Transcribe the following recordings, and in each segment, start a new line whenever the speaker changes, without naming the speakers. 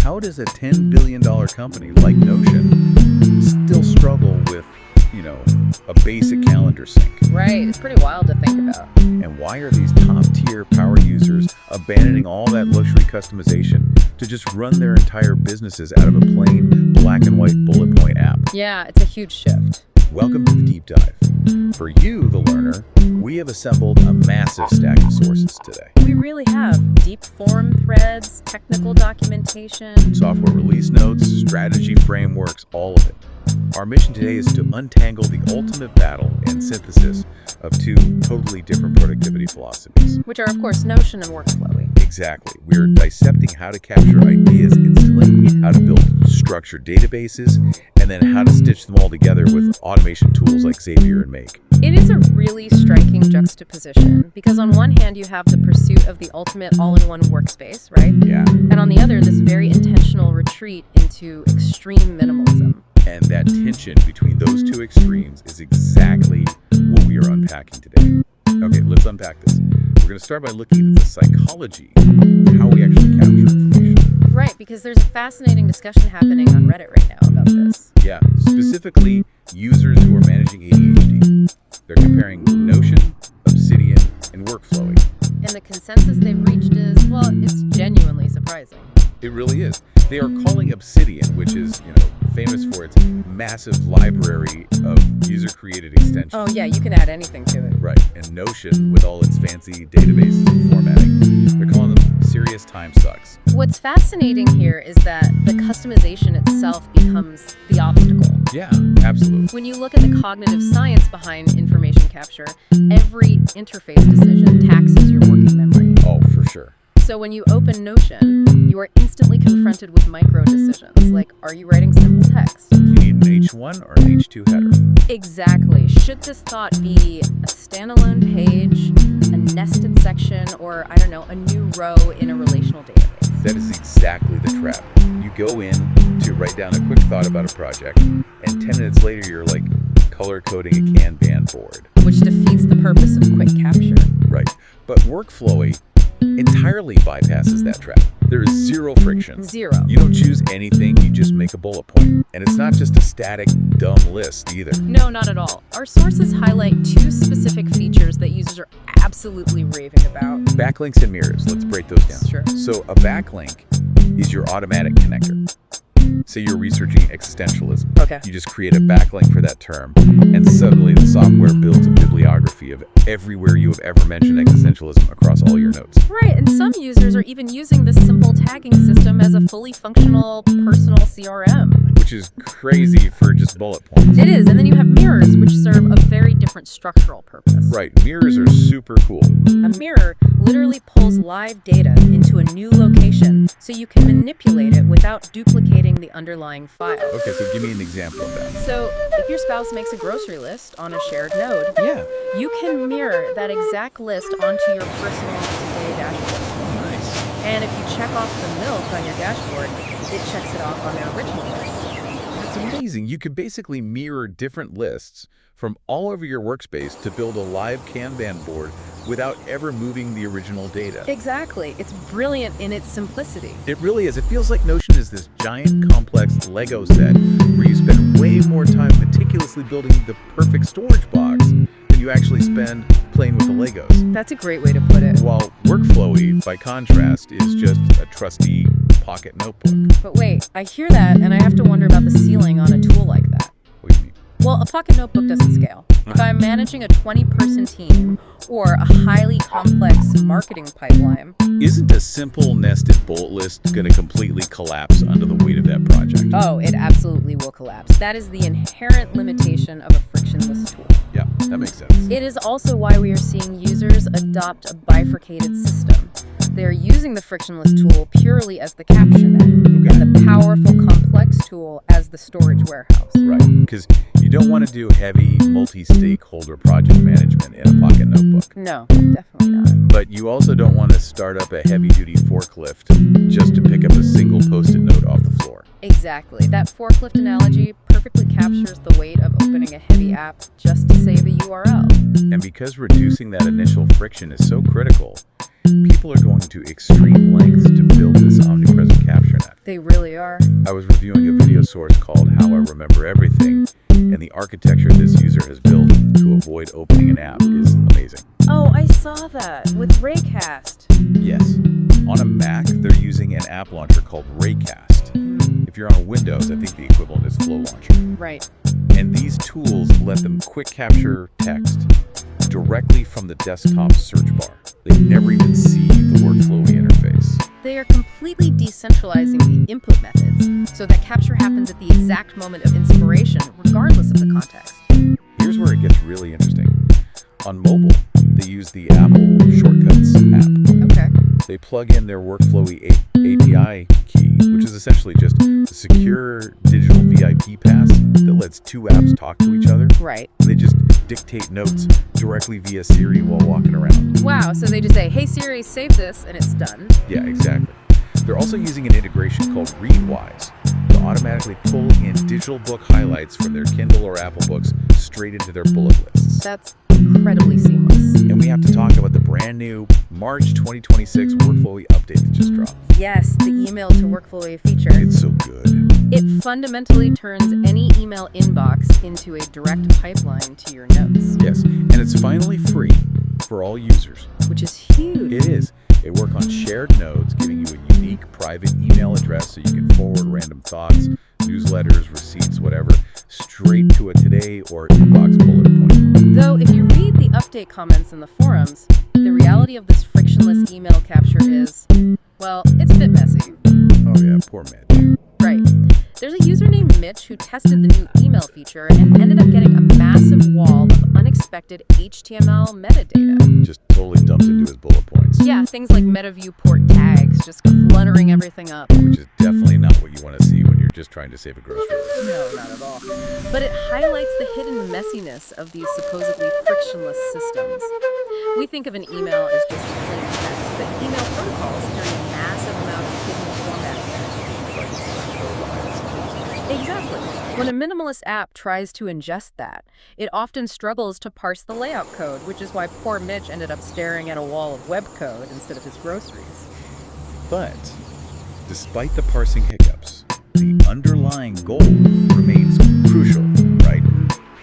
how does a $10 billion company like Notion still struggle with, a basic calendar sync?
Right, it's pretty wild to think about.
And why are these top-tier power users abandoning all that luxury customization to just run their entire businesses out of a plain black and white bullet point app?
Yeah, it's a huge shift.
Welcome to the deep dive. For you, the learner, we have assembled a massive stack of sources today.
We really have deep forum threads, technical documentation,
Software release notes, strategy frameworks, all of it. Our mission today is to untangle the ultimate battle and synthesis of two totally different productivity philosophies.
which are, of course, Notion and Workflowy.
Exactly. We're dissecting how to capture ideas instantly, how to build structured databases, and then how to stitch them all together with automation tools like Zapier and Make.
It is a really striking juxtaposition because on one hand you have the pursuit of the ultimate all-in-one workspace, right?
Yeah.
And on the other, this very intentional retreat into extreme minimalism.
And that tension between those two extremes is exactly what we are unpacking today. Okay, let's unpack this. We're going to start by looking at the psychology of how we actually capture information.
Right, because there's a fascinating discussion happening on Reddit right now about this.
Yeah, specifically users who are managing ADHD. They're comparing Notion, Obsidian, and Workflowy.
And the consensus they've reached is, well, it's genuinely surprising.
It really is. They are calling Obsidian, which is, famous for its massive library of user-created extensions.
Oh yeah, you can add anything to it.
Right, and Notion, with all its fancy databases and formatting, they're calling them serious time sucks.
What's fascinating here is that the customization itself becomes the obstacle.
Yeah, absolutely.
When you look at the cognitive science behind information capture, every interface decision taxes your working memory.
Oh, for sure.
So when you open Notion, you are instantly confronted with micro decisions, like are you writing simple text?
You need an H1 or an H2 header.
Exactly. Should this thought be a standalone page, a nested section, or, a new row in a relational database?
That is exactly the trap. You go in to write down a quick thought about a project, and 10 minutes later you're like color coding a Kanban board.
Which defeats the purpose of quick capture.
Right. But Workflowy entirely bypasses that trap. There is zero friction.
Zero.
You don't choose anything, you just make a bullet point. And it's not just a static, dumb list either.
No, not at all. Our sources highlight two specific features that users are absolutely raving about.
Backlinks and mirrors. Let's break those down.
Sure.
So a backlink is your automatic connector. Say you're researching existentialism.
Okay.
You just create a backlink for that term, and suddenly the software builds a bibliography of everywhere you have ever mentioned existentialism across all your notes.
Right, and some users are even using this simple tagging system as a fully functional personal CRM.
Which is crazy for just bullet points.
It is, and then you have mirrors, which serve a very different structural purpose.
Right, mirrors are super cool.
A mirror literally pulls live data into a new location, so you can manipulate it without duplicating the underlying file.
Okay, so give me an example of that.
So, if your spouse makes a grocery list on a shared node,
Yeah.
you can mirror that exact list onto your personal today dashboard.
Nice.
And if you check off the milk on your dashboard, it checks it off on the original list.
That's amazing. You could basically mirror different lists from all over your workspace to build a live Kanban board without ever moving the original data.
Exactly. It's brilliant in its simplicity.
It really is. It feels like Notion is this giant, complex Lego set where you spend way more time meticulously building the perfect storage box than you actually spend playing with the Legos.
That's a great way to put it.
While Workflowy, by contrast, is just a trusty pocket notebook.
But wait, I hear that and I have to wonder about the ceiling on a tool like that.
What do you mean?
Well, a pocket notebook doesn't scale. If I'm managing a 20-person team or a highly complex marketing pipeline,
Isn't a simple nested bullet list going to completely collapse under the weight of that project?
oh, it absolutely will collapse. That is the inherent limitation of a frictionless tool.
Yeah, that makes sense.
It is also why we are seeing users adopt a bifurcated system. They're using the frictionless tool purely as the caption end, and the powerful, complex tool as the storage warehouse.
Right, because you don't want to do heavy multi-stakeholder project management in a pocket notebook.
No, definitely not.
But you also don't want to start up a heavy-duty forklift just to pick up a single Post-it note off the floor.
Exactly. That forklift analogy perfectly captures the weight of opening a heavy app just to save a URL.
And because reducing that initial friction is so critical, people are going to extreme lengths to build this omnipresent capture net.
They really are.
I was reviewing a video source called How I Remember Everything, and the architecture this user has built to avoid opening an app is amazing.
Oh, I saw that with Raycast.
Yes. On a Mac, they're using an app launcher called Raycast. If you're on Windows, I think the equivalent is Flow Launcher.
Right.
And these tools let them quick capture text directly from the desktop search bar. They never even see the Workflowy interface.
They are completely decentralizing the input methods so that capture happens at the exact moment of inspiration, regardless of the context.
Here's where it gets really interesting. On mobile, they use the Apple Shortcuts app.
Okay.
They plug in their Workflowy API key, which is essentially just a secure digital VIP pass that lets two apps talk to each other.
Right.
They just dictate notes directly via Siri while walking around.
Wow, so they just say, hey Siri, save this, and it's done.
Yeah, exactly. They're also using an integration called Readwise to automatically pull in digital book highlights from their Kindle or Apple books straight into their bullet lists.
That's incredibly seamless.
And we have to talk about the brand new March 2026 Workflowy update that just dropped.
Yes, the email to Workflowy feature.
It's so good.
It fundamentally turns any email inbox into a direct pipeline to your notes.
Yes, and it's finally free for all users.
Which is huge.
It is. It works on shared nodes, giving you a unique private email address so you can forward random thoughts, newsletters, receipts, whatever, straight to a today or inbox bullet point.
Though, if you read the update comments in the forums, the reality of this frictionless email capture is, well, it's a bit messy.
Oh yeah, poor Mitch.
Right. There's a user named Mitch who tested the new email feature and ended up getting a massive wall of unexpected HTML metadata.
Just totally dumped into his bullet points.
Yeah, things like meta viewport tags, just cluttering everything up.
Which is definitely not what you want to see when you're just trying to save a grocery list.
No, not at all. But it highlights the hidden messiness of these supposedly frictionless systems. We think of an email as just plain text, but email protocols carry a massive amount of hidden format text. Exactly. When a minimalist app tries to ingest that, it often struggles to parse the layout code, which is why poor Mitch ended up staring at a wall of web code instead of his groceries.
But despite the parsing hiccups, the underlying goal remains crucial, right?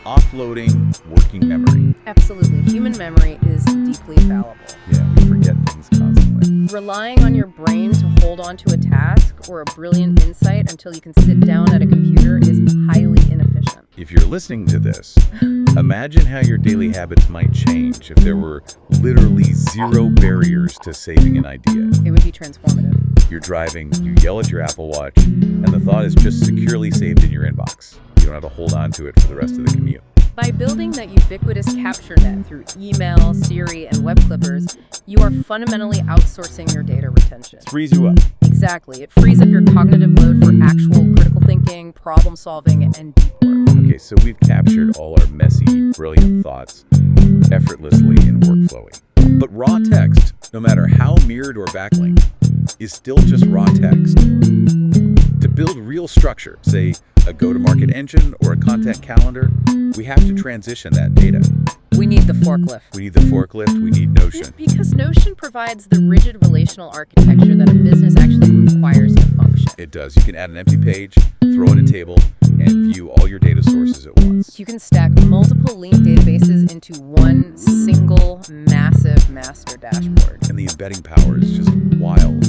Offloading working memory.
Absolutely. Human memory is deeply fallible.
Yeah, we forget things constantly.
Relying on your brain to hold on to a task or a brilliant insight until you can sit down at a computer is highly inefficient.
If you're listening to this, imagine how your daily habits might change if there were literally zero barriers to saving an idea.
It would be transformative.
You're driving, you yell at your Apple Watch, and the thought is just securely saved in your inbox. You don't have to hold on to it for the rest of the commute.
By building that ubiquitous capture net through email, Siri, and web clippers, you are fundamentally outsourcing your data retention.
It frees you up.
Exactly. It frees up your cognitive load for actual critical thinking, problem solving, and deep work.
Okay, so we've captured all our messy, brilliant thoughts effortlessly in Workflowy. But raw text, no matter how mirrored or backlinked, is still just raw text. To build real structure, say a go-to-market engine or a content calendar, we have to transition that data.
We need the forklift.
We need the forklift, we need Notion.
Because Notion provides the rigid relational architecture that a business actually requires to function.
It does. You can add an empty page, throw in a table, and view all your data sources at once.
You can stack multiple linked databases into one single massive master dashboard.
And the embedding power is just wild.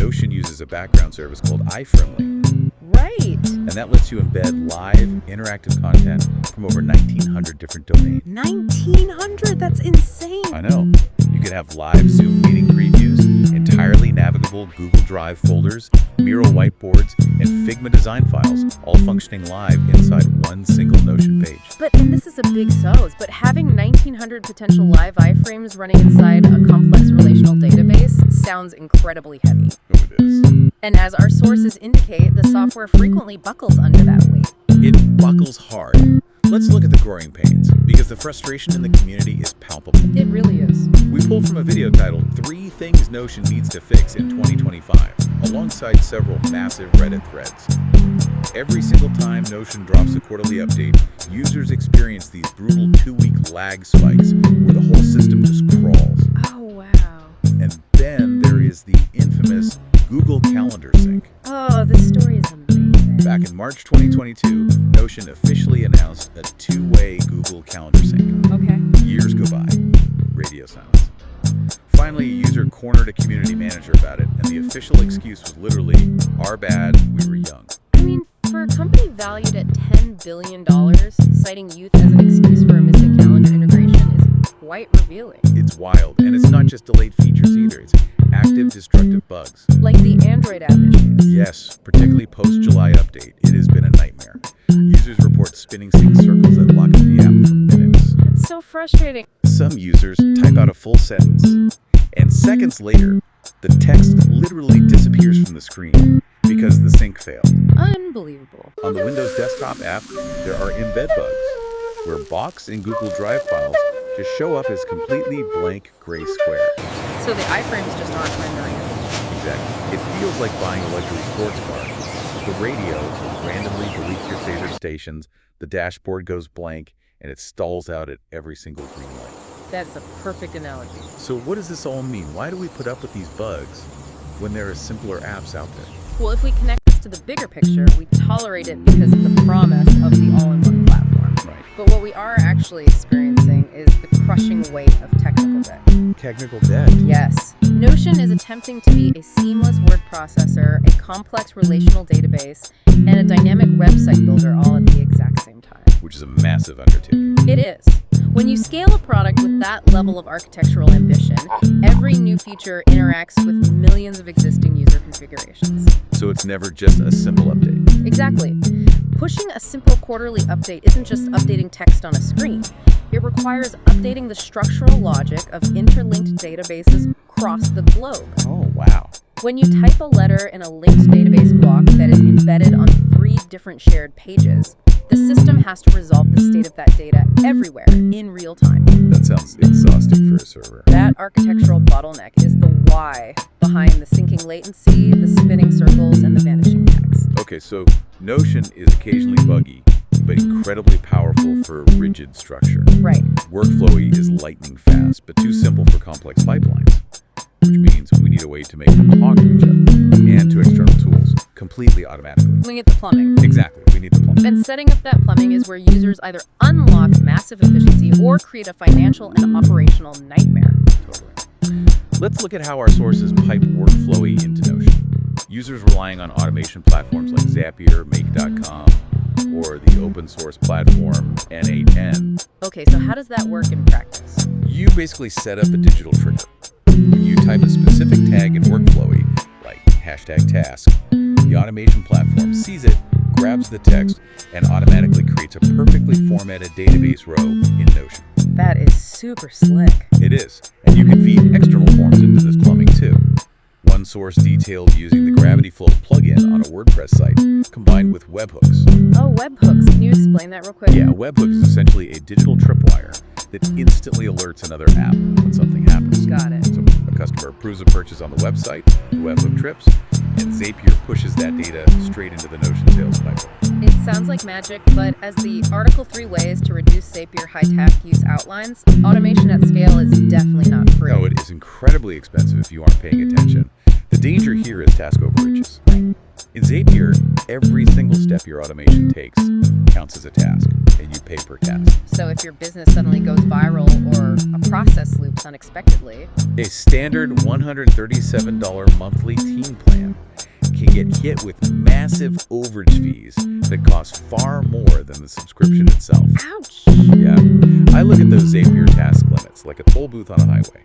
Notion uses a background service called iFriendly.
Right.
And that lets you embed live, interactive content from over 1,900 different domains.
1,900? That's insane.
I know. You can have live Zoom meeting previews, entirely navigable Google Drive folders, Miro whiteboards, and Figma design files, all functioning live inside one single Notion page.
And this is a big so's, but having 1,900 potential live iframes running inside a complex relational database sounds incredibly heavy.
Oh, it is.
And as our sources indicate, the software frequently buckles under that weight.
It buckles hard. Let's look at the growing pains, because the frustration in the community is palpable.
It really is.
We pulled from a video titled 3 Things Notion Needs to Fix in 2025, alongside several massive Reddit threads. Every single time Notion drops a quarterly update, users experience these brutal 2-week lag spikes where the whole system just crawls.
Oh, wow.
And then there is the infamous Google Calendar sync. March 2022, Notion officially announced a two-way Google Calendar sync.
Okay.
Years go by. Radio silence. Finally, a user cornered a community manager about it, and the official excuse was literally, "Our bad, we were young."
I mean, for a company valued at $10 billion, citing youth as an excuse for a missing calendar integration is quite revealing.
It's wild, and it's not just delayed features either. It's active, destructive bugs.
Like the Android app issues.
Yes, particularly post-July update, it has been a nightmare. Users report spinning sync circles that lock up the app for minutes.
It's so frustrating.
Some users type out a full sentence, and seconds later, the text literally disappears from the screen because the sync failed.
Unbelievable.
On the Windows desktop app, there are embed bugs, where Box and Google Drive files just show up as completely blank gray squares.
So the iframes just aren't rendering it.
Exactly. It feels like buying a luxury sports car. The radio randomly deletes your favorite stations, the dashboard goes blank, and it stalls out at every single green light.
That's a perfect analogy.
So what does this all mean? Why do we put up with these bugs when there are simpler apps out there?
Well, if we connect this to the bigger picture, we tolerate it because of the promise of the all-in-one platform.
Right.
But what we are actually experiencing is the crushing weight of technical debt.
Technical debt.
Yes. Notion is attempting to be a seamless word processor, a complex relational database, and a dynamic website builder all at the exact same time.
Which is a massive undertaking.
It is. When you scale a product with that level of architectural ambition, every new feature interacts with millions of existing user configurations.
So it's never just a simple update.
Exactly. Pushing a simple quarterly update isn't just updating text on a screen. It requires updating the structural logic of interlinked databases across the globe.
Oh, wow.
When you type a letter in a linked database block that is embedded on 3 different shared pages, the system has to resolve the state of that data everywhere in real time.
That sounds exhausting for a server.
That architectural bottleneck is the why behind the syncing latency, the spinning circles, and the vanishing text.
Okay, so Notion is occasionally buggy, but incredibly powerful for rigid structure.
Right.
Workflowy is lightning fast, but too simple for complex pipelines, which means we need a way to make them talk to each other and to external tools completely automatically.
We get the plumbing.
Exactly, we need the plumbing.
And setting up that plumbing is where users either unlock massive efficiency or create a financial and operational nightmare.
Totally. Let's look at how our sources pipe Workflowy into Notion. Users relying on automation platforms like Zapier, Make.com, or the open source platform N8N.
Okay, so how does that work in practice?
You basically set up a digital trigger. When you type a specific tag in Workflowy, like #task, the automation platform sees it, grabs the text, and automatically creates a perfectly formatted database row in Notion.
That is super slick.
It is, and you can feed external forms into this plumbing too. One source detailed using the Gravity Flow plugin on a WordPress site, combined with webhooks.
Oh, webhooks. Can you explain that real quick?
Yeah, a webhook is essentially a digital tripwire that instantly alerts another app when something happens.
Got it.
So a customer approves a purchase on the website, the webhook trips, and Zapier pushes that data straight into the Notion sales pipeline.
It sounds like magic, but as the Article 3 ways to reduce Zapier high-tech use outlines, automation at scale is definitely not free.
No, it is incredibly expensive if you aren't paying attention. The danger here is task overages. In Zapier, every single step your automation takes counts as a task, and you pay per task.
So if your business suddenly goes viral or a process loops unexpectedly,
A standard $137 monthly team plan can get hit with massive overage fees that cost far more than the subscription itself.
ouch!
Yeah, I look at those Zapier task limits like a toll booth on a highway.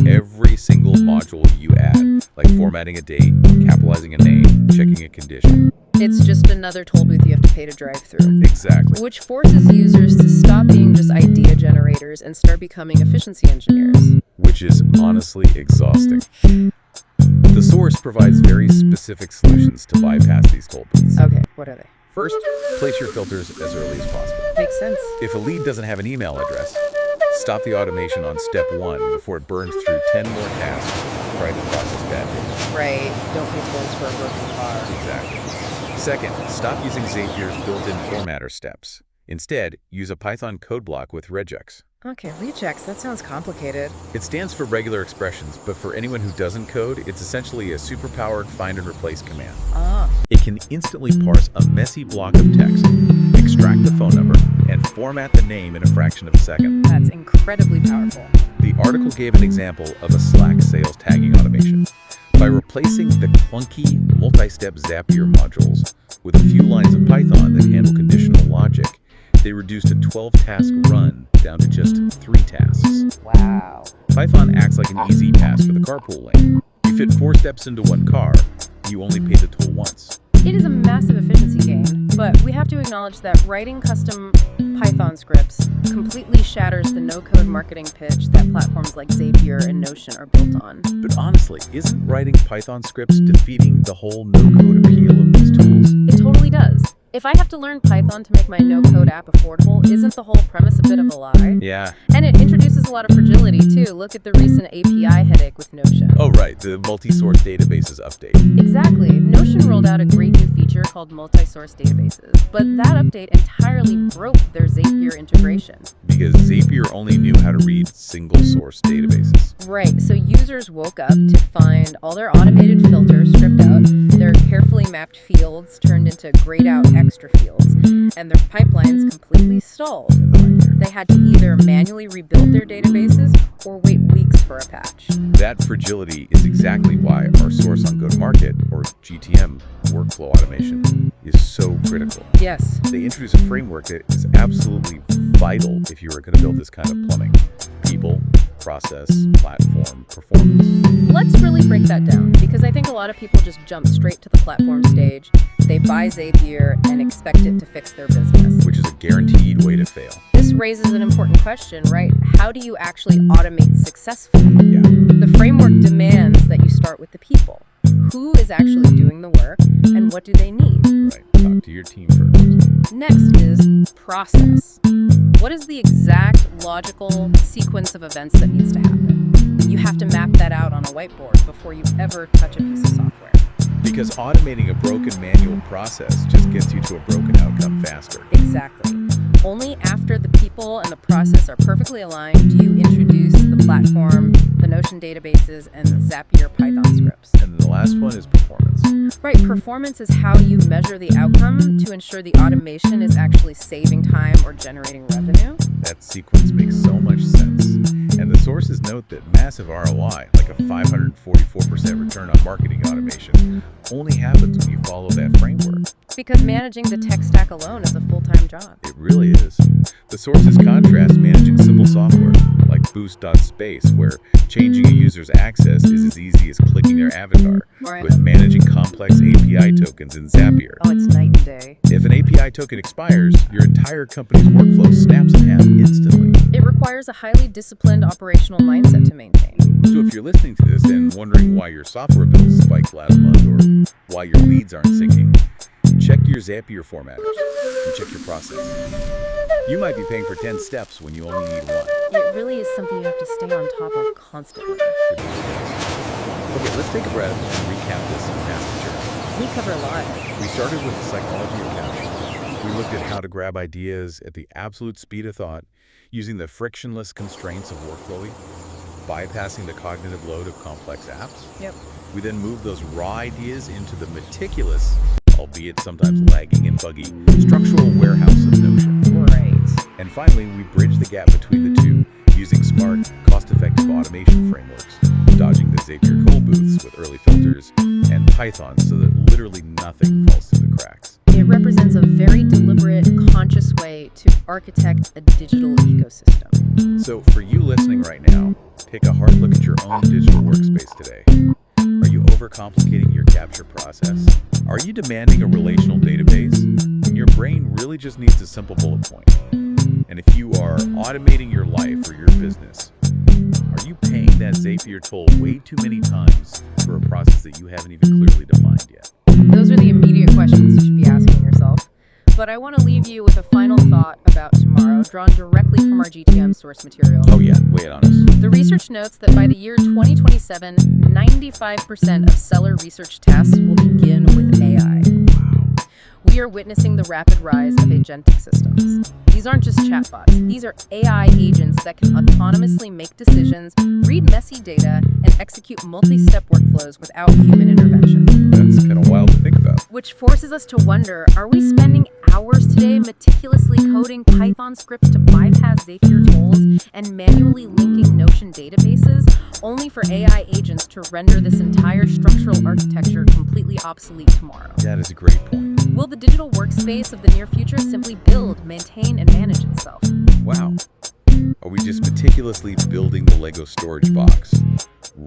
Every single module you add, like formatting a date, capitalizing a name, checking a condition.
It's just another toll booth you have to pay to drive through.
Exactly.
Which forces users to stop being just idea generators and start becoming efficiency engineers.
Which is honestly exhausting. The source provides very specific solutions to bypass these toll booths.
Okay, what are they?
First, place your filters as early as possible.
Makes sense.
If a lead doesn't have an email address, stop the automation on step 1 before it burns through 10 more tasks trying to process bad data.
Right, don't pay tolls for a broken car.
Exactly. Second, stop using Zapier's built-in formatter steps. Instead, use a Python code block with regex.
Okay, regex, that sounds complicated.
It stands for regular expressions, but for anyone who doesn't code, it's essentially a superpowered find and replace command.
Ah,
It can instantly parse a messy block of text, extract the phone number, and format the name in a fraction of a second.
that's incredibly powerful.
The article gave an example of a Slack sales tagging automation. By replacing the clunky, multi-step Zapier modules with a few lines of Python that handle conditional logic, they reduced a 12-task run down to just 3 tasks.
Wow.
Python acts like an easy pass for the carpool lane. You fit 4 steps into one car, you only pay the toll once.
It is a massive efficiency gain, but we have to acknowledge that writing custom Python scripts completely shatters the no-code marketing pitch that platforms like Zapier and Notion are built on.
But honestly, isn't writing Python scripts defeating the whole no-code appeal of these tools?
It totally does. If I have to learn Python to make my no-code app affordable, isn't the whole premise a bit of a lie?
Yeah.
And it introduces a lot of fragility, too. Look at the recent API headache with Notion.
Oh, right, the multi-source databases update.
Exactly. Notion rolled out a great new feature called multi-source databases, but that update entirely broke their Zapier integration.
Because Zapier only knew how to read single-source databases.
Right, so users woke up to find all their automated filters stripped out, their carefully mapped fields turned into grayed out extra fields, and their pipelines completely stalled. They had to either manually rebuild their databases or wait weeks for a patch.
That fragility is exactly why our source on go-to-market, or GTM, workflow automation, is so critical.
Yes.
They introduce a framework that is absolutely vital if you are going to build this kind of plumbing. People, process, platform, performance.
Let's really break that down, because I think a lot of people just jump straight to the platform stage. They buy Zapier and expect it to fix their business.
Which is a guaranteed way to fail.
This raises an important question, right? How do you actually automate successfully?
Yeah.
The framework demands that you start with the people. Who is actually doing the work, and what do they need?
Right. Talk to your team first.
Next is process. What is the exact logical sequence of events that needs to happen? You have to map that out on a whiteboard before you ever touch a piece of software.
Because automating a broken manual process just gets you to a broken outcome faster.
Exactly. Only after the people and the process are perfectly aligned do you introduce the platform, the Notion databases, and the Zapier Python scripts.
And the last one is performance.
Right, performance is how you measure the outcome to ensure the automation is actually saving time or generating revenue.
That sequence makes so much sense. And the sources note that massive ROI, like a 544% return on marketing automation, only happens when you follow that framework.
Because managing the tech stack alone is a full-time job.
It really is. The sources contrast managing simple software, like Boost.space, where changing a user's access is as easy as clicking their avatar,
Right.
with managing complex API tokens in Zapier.
Oh, it's night and day.
If an API token expires, your entire company's workflow snaps in half instantly.
It requires a highly disciplined operational mindset to maintain.
So if you're listening to this and wondering why your software bills spiked last month or why your leads aren't syncing, check your Zapier formatters and check your process. You might be paying for 10 steps when you only need 1.
It really is something you have to stay on top of constantly.
Okay, let's take a breath and recap this massive journey.
We cover a lot.
We started with the psychology of capture. We looked at how to grab ideas at the absolute speed of thought using the frictionless constraints of Workflowy, bypassing the cognitive load of complex apps.
Yep.
We then moved those raw ideas into the meticulous, albeit sometimes lagging and buggy, structural warehouse of Notion.
Right.
And finally, we bridged the gap between the two using smart, cost-effective automation frameworks, dodging the Zapier cold booths with early filters, and Python so that literally nothing falls through the cracks.
It represents a very deliberate, conscious way to architect a digital ecosystem.
So for you listening right now, take a hard look at your own digital workspace today. Are you overcomplicating your capture process? Are you demanding a relational database when your brain really just needs a simple bullet point? And if you are automating your life or your business, are you paying that Zapier toll way too many times for a process that you haven't even clearly defined yet?
Those are the immediate questions you should be asking yourself. But I want to leave you with a final thought about tomorrow, drawn directly from our GTM source material.
Oh yeah, lay it on us.
The research notes that by the year 2027, 95% of seller research tasks will begin with AI. We We are witnessing the rapid rise of agentic systems. These aren't just chatbots. These are AI agents that can autonomously make decisions, read messy data, and execute multi-step workflows without human intervention.
That's kind of wild to think about.
Which forces us to wonder, are we spending hours today meticulously coding Python scripts to bypass Zapier tools and manually linking Notion databases, only for AI agents to render this entire structural architecture completely obsolete tomorrow?
That is a great point.
Will the digital workspace of the near future simply build, maintain, and manage itself?
Wow. Are we just meticulously building the Lego storage box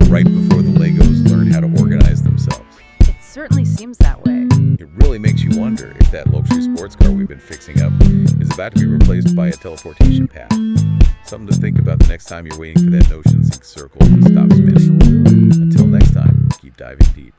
right before the Legos learn how to organize themselves?
It certainly seems that way.
It really makes you wonder if that luxury sports car we've been fixing up is about to be replaced by a teleportation pad. Something to think about the next time you're waiting for that Notion sync circle to stop spinning. Until next time, keep diving deep.